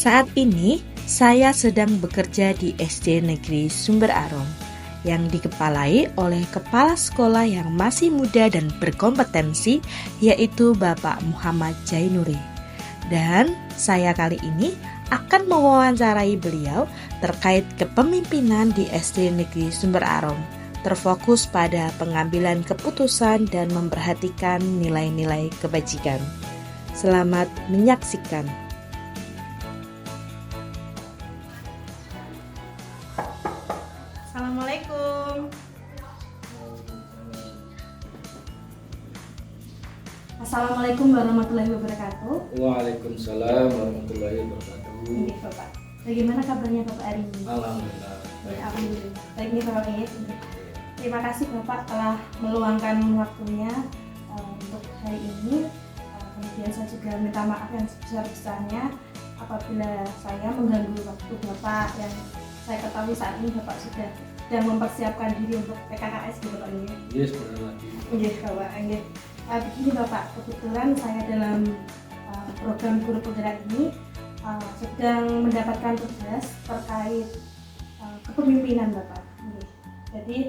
Saat ini, saya sedang bekerja di SD Negeri Sumber Arong yang dikepalai oleh kepala sekolah yang masih muda dan berkompetensi, yaitu Bapak Muhammad Jainuri. Dan saya kali ini akan mewawancarai beliau terkait kepemimpinan di SD Negeri Sumber Arong, terfokus pada pengambilan keputusan dan memperhatikan nilai-nilai kebajikan. Selamat menyaksikan. Assalamualaikum. Assalamualaikum warahmatullahi wabarakatuh. Waalaikumsalam warahmatullahi wabarakatuh. Baik, Bapak. Bagaimana kabarnya Bapak hari ini? Alhamdulillah. Ya, alhamdulillah. Baik nih Bapak Ingit. Terima kasih Bapak telah meluangkan waktunya untuk hari ini. Kemudian saya juga minta maaf yang sebesar-besarnya apabila saya mengganggu waktu Bapak yang saya ketahui saat ini Bapak sudah mempersiapkan diri untuk PKKS gitu Bapak Ingit. Yes, benar lagi. Iya Bapak Ingit. Begini Bapak, kebetulan saya dalam program guru penggerak ini sedang mendapatkan tugas terkait kepemimpinan Bapak. Jadi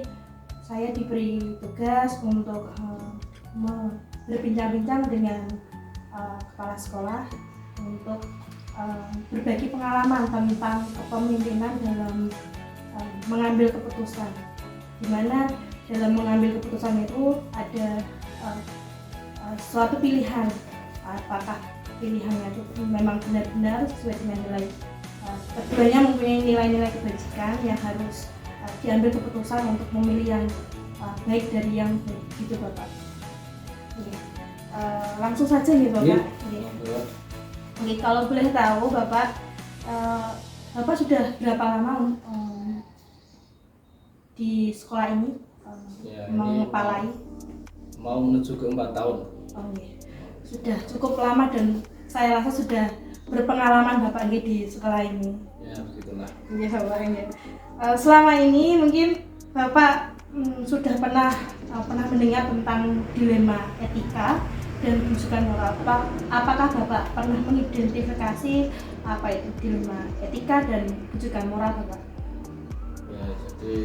saya diberi tugas untuk berbincang-bincang dengan kepala sekolah untuk berbagi pengalaman tentang kepemimpinan dalam mengambil keputusan. Di mana dalam mengambil keputusan itu ada suatu pilihan, apakah pilihannya itu memang benar-benar sesuai dengan nilai, keduanya mempunyai nilai-nilai kebajikan yang harus diambil keputusan untuk memilih yang baik dari yang baik, gitu Bapak. Langsung saja nih Bapak. Oke, kalau boleh tahu Bapak, Bapak sudah berapa lama di sekolah ini mengepalai? Mau menuju ke 4 tahun. Oh iya, sudah cukup lama dan saya rasa sudah berpengalaman Bapak di sekolah ini. Ya, begitulah. Iya Bapak ini. Selama ini mungkin Bapak sudah pernah mendengar tentang dilema etika dan rujukan moral. Apakah Bapak pernah mengidentifikasi apa itu dilema etika dan rujukan moral Bapak? Ya, jadi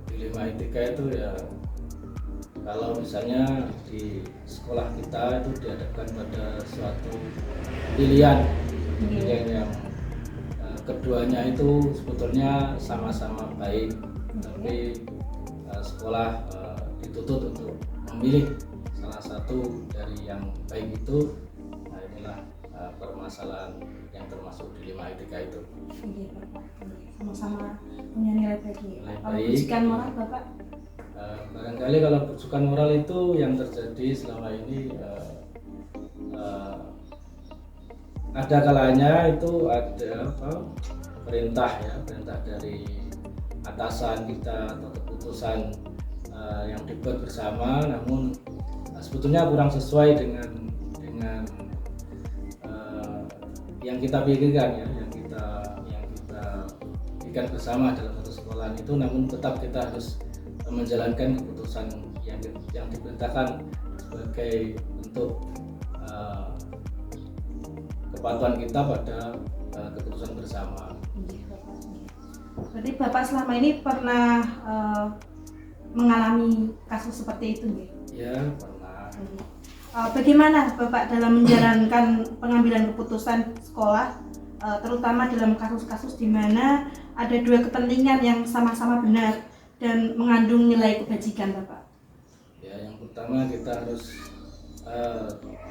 dilema etika itu ya, kalau misalnya di sekolah kita itu dihadapkan pada suatu pilihan yang keduanya itu sebetulnya sama-sama baik, tapi sekolah dituntut untuk memilih salah satu dari yang baik itu. Nah, inilah permasalahan yang termasuk dilema etika itu. Iya Bapak, sama-sama punya nilai baik. Kalau rujukan moral Bapak? Barangkali kalau rujukan moral itu yang terjadi selama ini ada kalanya itu ada perintah dari atasan kita atau keputusan yang dibuat bersama, namun sebetulnya kurang sesuai dengan yang kita pikirkan ya, yang kita pikirkan bersama dalam satu sekolahan itu, namun tetap kita harus menjalankan keputusan yang diperintahkan sebagai bentuk kepatuhan kita pada keputusan bersama. Berarti Bapak selama ini pernah mengalami kasus seperti itu, nggih? Ya, pernah. Bagaimana Bapak dalam menjalankan pengambilan keputusan sekolah, terutama dalam kasus-kasus di mana ada dua kepentingan yang sama-sama benar dan mengandung nilai kebajikan Bapak? Ya, yang pertama kita harus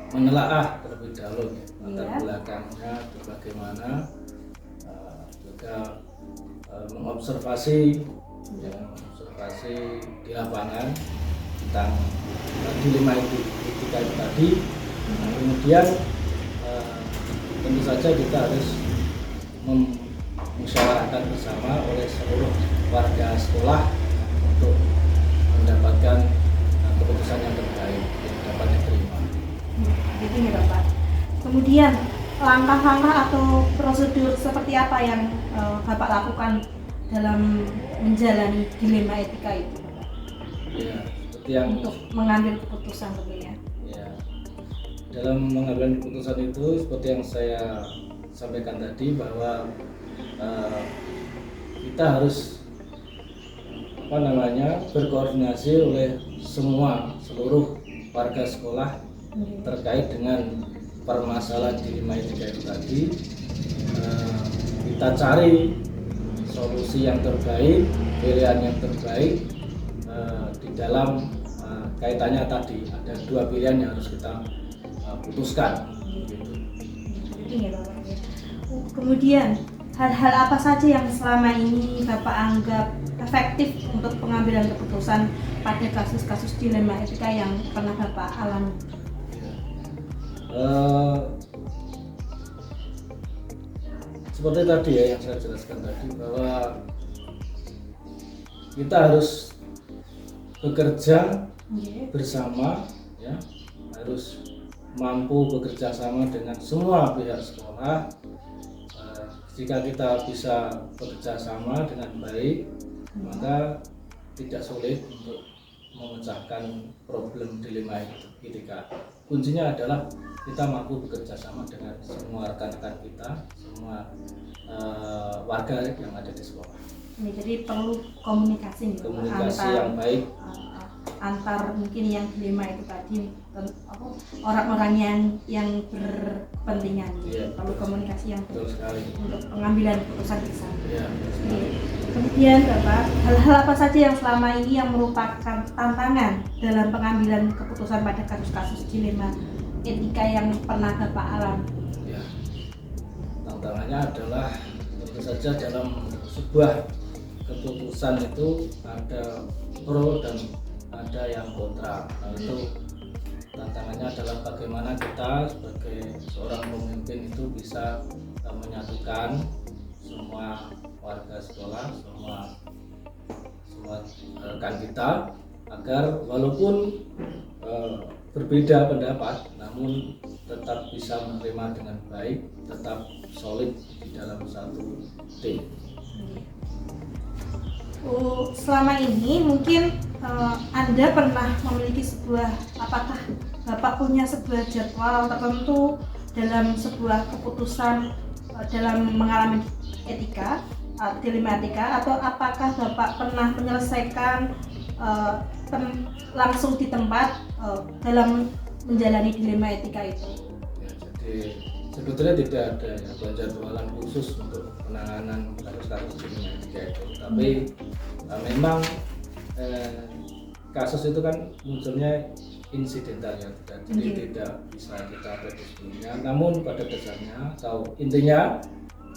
menelaah terlebih dahulu latar belakangnya bagaimana, juga mengobservasi di lapangan tentang dilema etika itu tadi. Kemudian tentu saja kita harus memusyawarahkan bersama oleh seluruh warga sekolah untuk mendapatkan keputusan yang terbaik yang dapat diterima. Gitu ya Bapak. Kemudian langkah-langkah atau prosedur seperti apa yang Bapak lakukan dalam menjalani dilema etika itu Bapak? Ya, seperti yang untuk mengambil keputusan tentunya. Ya, dalam mengambil keputusan itu seperti yang saya sampaikan tadi bahwa kita harus berkoordinasi oleh seluruh warga sekolah terkait dengan permasalahan di 5 itu tadi. Kita cari solusi yang terbaik, pilihan yang terbaik di dalam kaitannya tadi ada 2 pilihan yang harus kita putuskan. Gitu. Kemudian hal-hal apa saja yang selama ini Bapak anggap efektif untuk pengambilan keputusan pada kasus-kasus dilema etika yang pernah Bapak alami? Seperti tadi ya yang saya jelaskan tadi, bahwa kita harus bekerja bersama, ya, harus mampu bekerja sama dengan semua pihak sekolah. Jika kita bisa bekerja sama dengan baik, maka tidak sulit untuk memecahkan problem dilema etika. Kuncinya adalah kita mampu bekerja sama dengan semua rekan-rekan kita, semua warga yang ada di sekolah. Jadi perlu komunikasi yang baik antar mungkin yang dilema itu tadi, orang-orang yang berkepentingan. Perlu komunikasi yang baik untuk pengambilan keputusan bersama. Kemudian Bapak, hal-hal apa saja yang selama ini yang merupakan tantangan dalam pengambilan keputusan pada kasus-kasus dilema etika yang pernah Bapak alami? Ya, tantangannya adalah tentu saja dalam sebuah keputusan itu ada pro dan ada yang kontra. Nah, itu tantangannya adalah bagaimana kita sebagai seorang pemimpin itu bisa menyatukan semua warga sekolah, semua rekan kita, agar walaupun berbeda pendapat namun tetap bisa menerima dengan baik, tetap solid di dalam satu tim. Selama ini mungkin Anda pernah memiliki apakah Bapak punya sebuah jadwal tertentu dalam sebuah keputusan dalam mengalami dilema etika, atau apakah Bapak pernah menyelesaikan langsung di tempat dalam menjalani dilema etika itu? Ya, jadi sebetulnya tidak ada jadwalan khusus untuk penanganan kasus-kasus dilema etika itu, tapi memang kasus itu kan munculnya insidental ya, jadi tidak bisa kita prediksi sebelumnya. Namun pada dasarnya atau intinya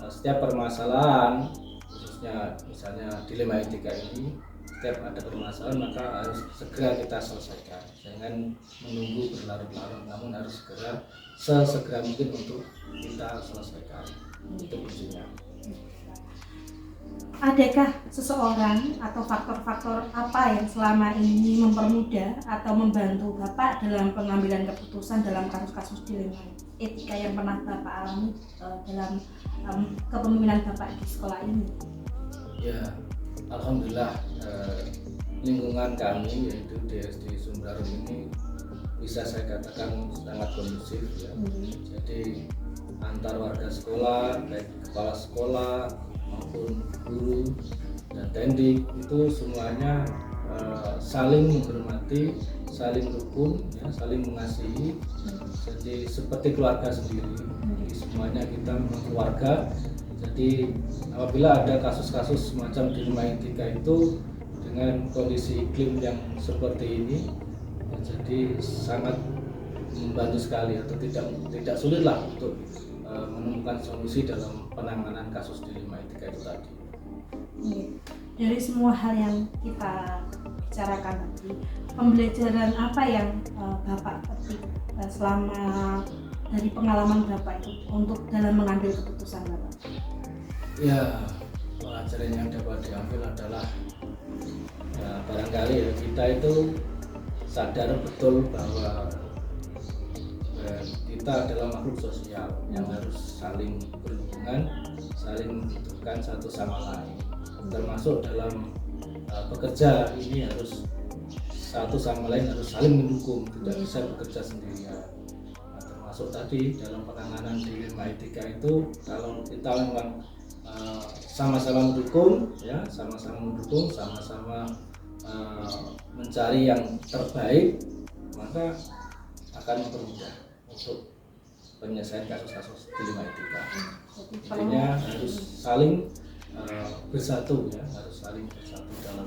setiap permasalahan, khususnya misalnya dilema etika ini, setiap ada permasalahan maka harus segera kita selesaikan, jangan menunggu berlarut-larut, namun harus sesegera mungkin untuk kita selesaikan. Itu kuncinya. Adakah seseorang atau faktor-faktor apa yang selama ini mempermudah atau membantu Bapak dalam pengambilan keputusan dalam kasus-kasus dilema etika yang pernah Bapak alami dalam kepemimpinan Bapak di sekolah ini? Ya, alhamdulillah lingkungan kami yaitu DSD Sumber Arum ini bisa saya katakan sangat kondusif ya. Jadi antar warga sekolah, baik kepala sekolah maupun guru dan tendik itu semuanya saling menghormati, saling rukun, ya, saling mengasihi. Jadi seperti keluarga sendiri. Jadi semuanya kita keluarga. Jadi apabila ada kasus-kasus semacam dilema etika itu dengan kondisi iklim yang seperti ini, ya, jadi sangat membantu sekali, atau tidak sulit lah untuk menemukan solusi dalam penanganan kasus dilema etika itu tadi. Dari semua hal yang kita bicarakan tadi, pembelajaran apa yang Bapak petik selama dari pengalaman Bapak itu untuk dalam mengambil keputusan Bapak? Ya, pelajaran yang dapat diambil adalah ya, barangkali ya, kita itu sadar betul bahwa kita adalah makhluk sosial yang harus saling berhubungan, saling membutuhkan satu sama lain. Termasuk dalam bekerja ini harus satu sama lain harus saling mendukung, tidak bisa bekerja sendirian. Nah, termasuk tadi dalam penanganan di Lima Etika itu, kalau kita memang sama-sama mendukung, ya, sama-sama mendukung, sama-sama mencari yang terbaik, maka akan mempermudah untuk penyelesaian kasus-kasus di Lima Etika. Intinya harus saling bersatu, ya, harus saling bersatu dalam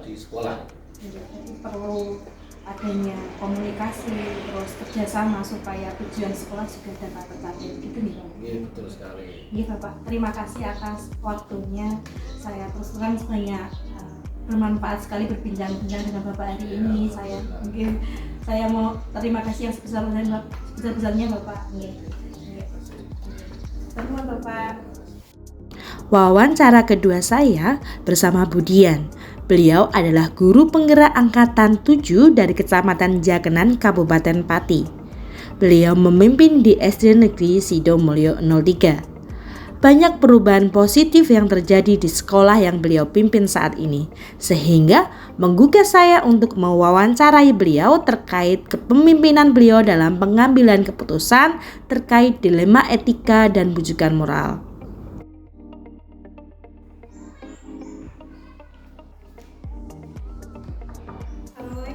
di sekolah. Jadi perlu adanya komunikasi, terus kerjasama supaya tujuan sekolah juga dapat tercapai, gitu nih Pak. Iya, betul sekali. Iya Bapak, terima kasih atas waktunya. Saya terus terang sebenarnya bermanfaat sekali berbincang-bincang dengan Bapak hari ini. Saya mau terima kasih yang sebesar-besarnya Bapak. Terima Bapak. Wawancara kedua saya bersama Budian. Beliau adalah guru penggerak angkatan 7 dari Kecamatan Jakenan, Kabupaten Pati. Beliau memimpin di SD Negeri Sidomulyo 03. Banyak perubahan positif yang terjadi di sekolah yang beliau pimpin saat ini, sehingga menggugah saya untuk mewawancarai beliau terkait kepemimpinan beliau dalam pengambilan keputusan terkait dilema etika dan bujukan moral.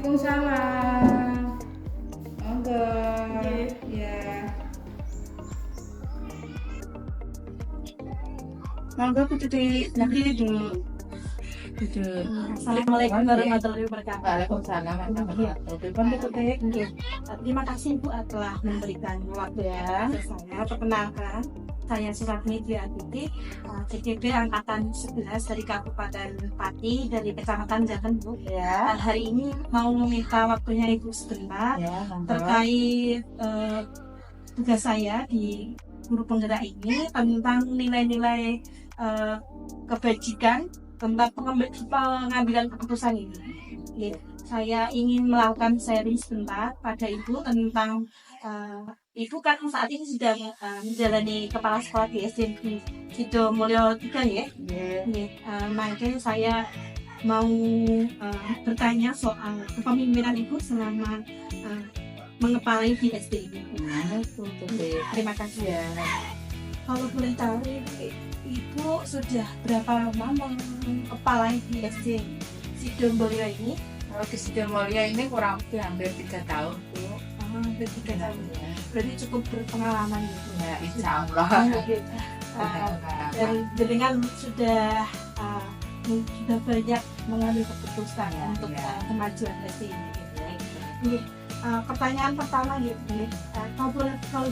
Waalaikumsalam. Monggo. Ya. Monggo putri nanti dulu. Assalamualaikum warahmatullahi wabarakatuh. Waalaikumsalam warahmatullahi wabarakatuh. Terima kasih Bu telah memberikan waktu ke saya. Perkenalkan, saya Suratmi Diatiti, CGB angkatan 11 dari Kabupaten Pati dari Kecamatan Jaken Bu. Ya. Hari ini mau meminta waktunya Ibu sebentar terkait tugas saya di guru penggerak ini tentang nilai-nilai kebajikan tentang pengambilan keputusan ini. Saya ingin melakukan sharing sebentar pada Ibu tentang Ibu kan saat ini sudah menjalani kepala sekolah di SD Sidomulyo 3 ya. Makanya saya mau bertanya soal kepemimpinan Ibu selama mengepalai di SD ini. Terima kasih ya. Kalau boleh tahu Ibu sudah berapa lama mengepalai di SD Sidomulyo ini? Kalau di Sidomulyo ini kurang lebih hampir 3 tahun Bu. Hampir 3 tahun. Berarti cukup berpengalaman gitu. Ya, insya Allah. Dan jenengan sudah banyak mengambil keputusan untuk kemajuan SD ini. Ini pertanyaan pertama gitu. Kalau boleh tahu,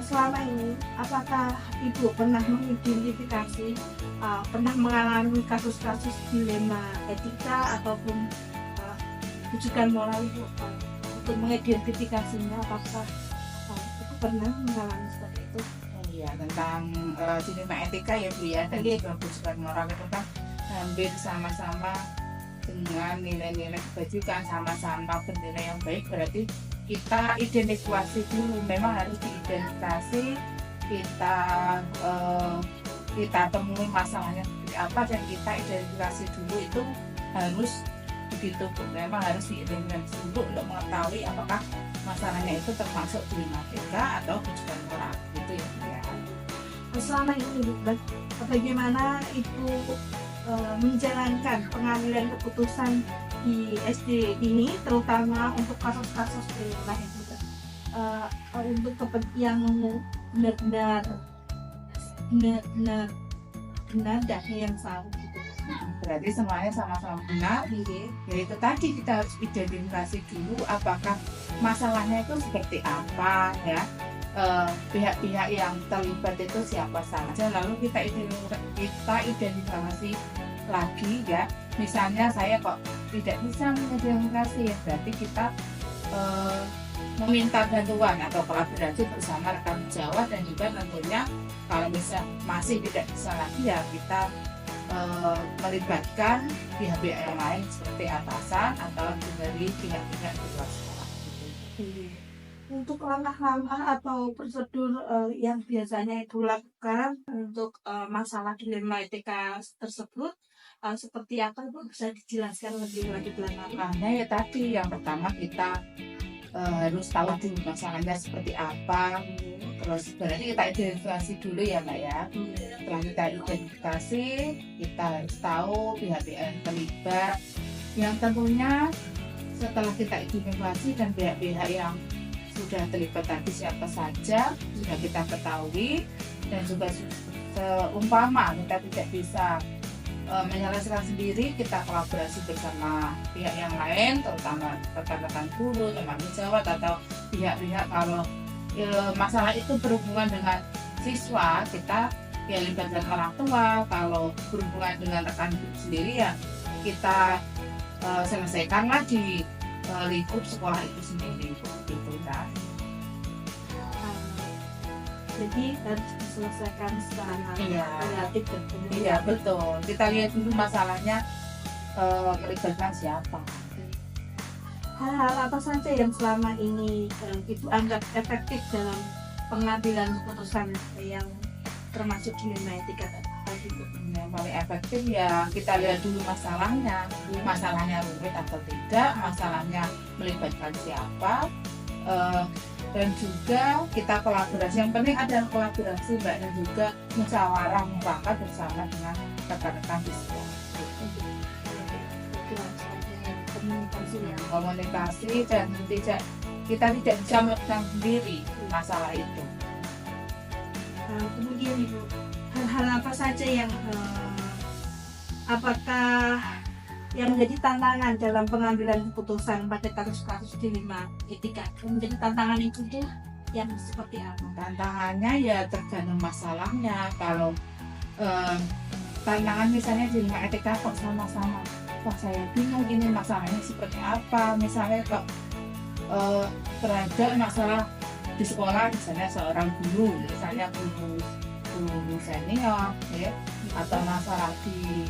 selama ini apakah Ibu pernah mengidentifikasi, pernah mengalami kasus-kasus dilema etika ataupun bujukan moral Ibu untuk mengidentifikasinya? Apakah Ibu pernah mengalami seperti itu? Iya, tentang dilema etika ya Bu ya, dan juga bujukan moral itu kan hampir sama-sama dengan nilai-nilai kebajikan, sama-sama bernilai yang baik. Berarti kita identifikasi dulu, memang harus diidentifikasi, kita temui masalahnya seperti apa dan kita identifikasi dulu, itu harus begitu Bu. Memang harus diidentifikasi dulu untuk mengetahui apakah masalahnya itu termasuk dilema etika atau bujukan moral, gitu ya. Selama ini bagaimana Ibu menjalankan pengambilan keputusan di SD ini, terutama untuk kasus-kasus dilema etika, untuk yang benar-benar dan yang salah gitu. Berarti semuanya sama-sama benar. Yaitu tadi kita harus identifikasi dulu apakah masalahnya itu seperti apa ya, pihak-pihak yang terlibat itu siapa saja, lalu kita identifikasi lagi ya. Misalnya saya kok tidak bisa mengidentifikasi, ya berarti kita meminta bantuan atau kolaborasi bersama rekan sejawat, dan juga tentunya kalau masih tidak bisa lagi ya kita melibatkan pihak-pihak yang lain seperti atasan atau dari pihak-pihak di luar sekolah. Untuk langkah-langkah atau prosedur yang biasanya Ibu lakukan untuk masalah dilema etika tersebut, seperti apa Ibu, bisa dijelaskan lebih lanjut? Langkahnya ya tadi, yang pertama kita harus tahu dulu masalahnya seperti apa. Terus berarti kita identifikasi dulu ya Mbak ya. Setelah kita identifikasi, kita harus tahu pihak-pihak yang terlibat, yang tentunya setelah kita identifikasi dan pihak-pihak yang sudah terlibat tadi siapa saja sudah kita ketahui, dan juga seumpama kita tidak bisa menyelesaikan sendiri, kita kolaborasi bersama pihak yang lain, terutama rekan-rekan guru, teman sejawat, atau pihak-pihak kalau masalah itu berhubungan dengan siswa, kita ya libatkan orang tua. Kalau berhubungan dengan rekan guru sendiri ya kita selesaikanlah di lingkup sekolah itu sendiri, gitu kan. Jadi harus diselesaikan secara relatif dan kemudian. Iya betul. Kita lihat dulu masalahnya melibatkan siapa. Hal-hal apa saja yang selama ini Ibu anggap efektif dalam pengambilan keputusan yang termasuk dilema etika tadi? Yang paling efektif ya kita lihat dulu masalahnya rumit atau tidak, masalahnya melibatkan siapa, dan juga kita kolaborasi. Yang penting ada kolaborasi Mbak, dan juga musyawarah mufakat bersama dengan rekan-rekan di sekolah. Komunikasi dan kita tidak bisa melakukan sendiri masalah itu. Kemudian Ibu, hal-hal apa saja yang apakah yang menjadi tantangan dalam pengambilan keputusan pada kasus-kasus dilema etika? Menjadi tantangan itu tuh yang seperti apa? Tantangannya ya tergantung masalahnya. Kalau tantangan misalnya dilema etika kok sama-sama, wah saya bingung ini masalahnya seperti apa. Misalnya kok terhadap masalah di sekolah, misalnya seorang guru, misalnya guru senior ya, atau masalah di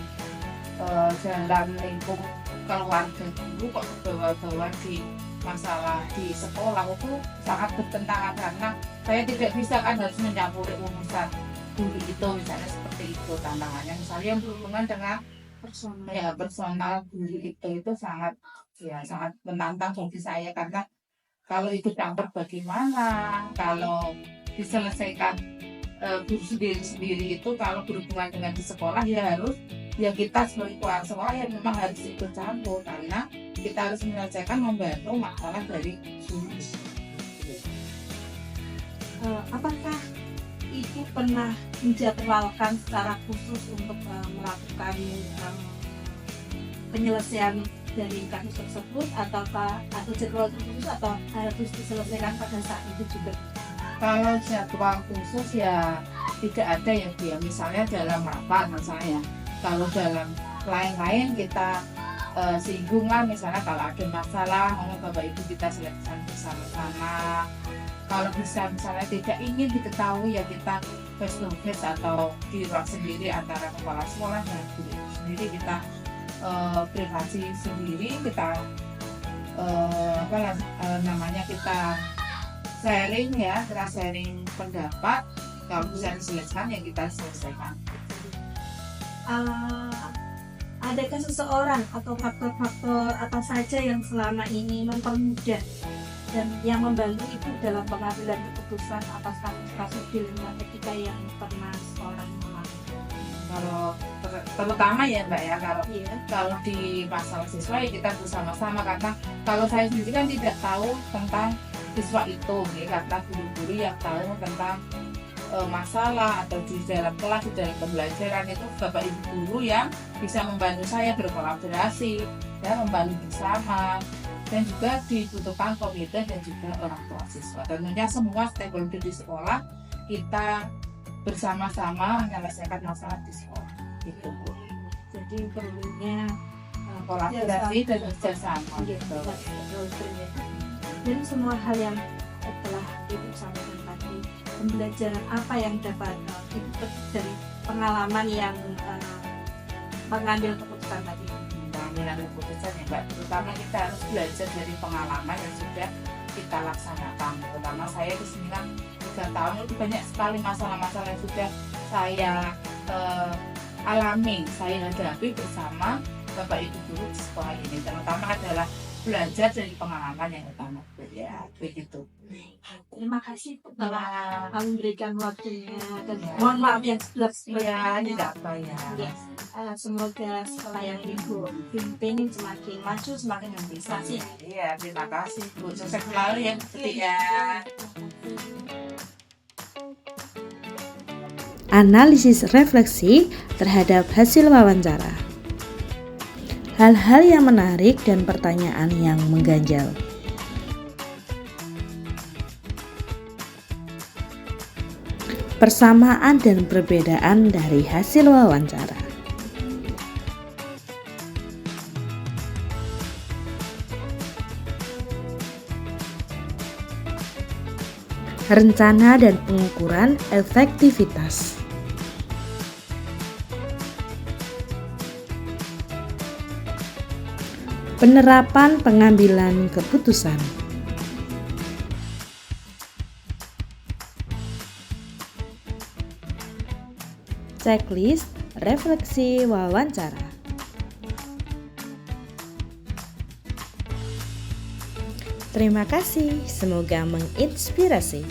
dalam lingkup keluarga guru kok bawa-bawa di masalah di sekolah, itu sangat bertentangan, karena saya tidak bisa kan harus mencampuri urusan guru itu, misalnya seperti itu tantangannya. Misalnya yang berhubungan dengan personal guru itu sangat menantang bagi saya, karena kalau itu campur bagaimana, kalau diselesaikan guru sendiri itu, kalau berhubungan dengan di sekolah ya kita sebagai kepala sekolah ya memang harus ikut campur, karena kita harus menyelesaikan, membantu masalah dari guru. Apakah Ibu pernah menjadwalkan secara khusus untuk melakukan penyelesaian dari kasus tersebut, atau jadwal khusus, atau harus diselesaikan pada saat itu juga? Kalau jadwal khusus ya tidak ada ya dia, misalnya dalam rapat misalnya. Kalau dalam lain-lain kita singgung lah, misalnya kalau ada masalah Bapak Ibu kita selesaikan bersama-sama. Kalau bisa misalnya tidak ingin diketahui ya kita face to face atau di ruang sendiri antara kepala sekolah dan guru itu sendiri, kita privasi sendiri, kita kita sharing ya, kita sharing pendapat. Kalau bisa diselesaikan ya kita selesaikan. Adakah seseorang atau faktor-faktor apa saja yang selama ini mempermudah dan yang membantu Ibu dalam pengambilan keputusan atas kasus dilema etika yang pernah seorang mengalami? Kalau terutama ya Mbak ya, kalau di masalah siswa ya kita bersama-sama, karena kalau saya sendiri kan tidak tahu tentang siswa itu ya, karena guru-guru yang tahu tentang masalah atau di dalam kelas, di dalam pembelajaran itu Bapak Ibu guru yang bisa membantu saya berkolaborasi ya, membantu bersama, dan juga dibutuhkan komite dan juga orang tua siswa. Tentunya semua stakeholder di sekolah kita bersama-sama menyelesaikan masalah di sekolah gitu. Jadi perlunya kolaborasi dan kerjasama gitu. Dan semua hal yang telah Ibu sampaikan tadi, pembelajaran apa yang dapat Ibu petik dari pengalaman yang mengambil keputusan tadi? Pengambilan keputusan ya Mbak, terutama kita harus belajar dari pengalaman yang sudah kita laksanakan. Terutama saya di sini kan 3 tahun, itu banyak sekali masalah-masalah yang sudah saya alami, saya hadapi bersama Bapak Ibu guru di sekolah ini. Terutama adalah belajar dari pengalaman yang utama ya begitu. Terima kasih telah Nah, memberikan waktunya dan Ya. mohon maaf yang sudah ya tidak apa ya. Ya. Semoga sekolah yang Ibu pimpin semakin maju, semakin berprestasi. Iya, terima kasih Bu. Sukses selalu ya Bu ya. Analisis refleksi terhadap hasil wawancara. Hal-hal yang menarik dan pertanyaan yang mengganjal. Persamaan dan perbedaan dari hasil wawancara. Rencana dan pengukuran efektivitas. Penerapan pengambilan keputusan. Checklist refleksi wawancara. Terima kasih, semoga menginspirasi.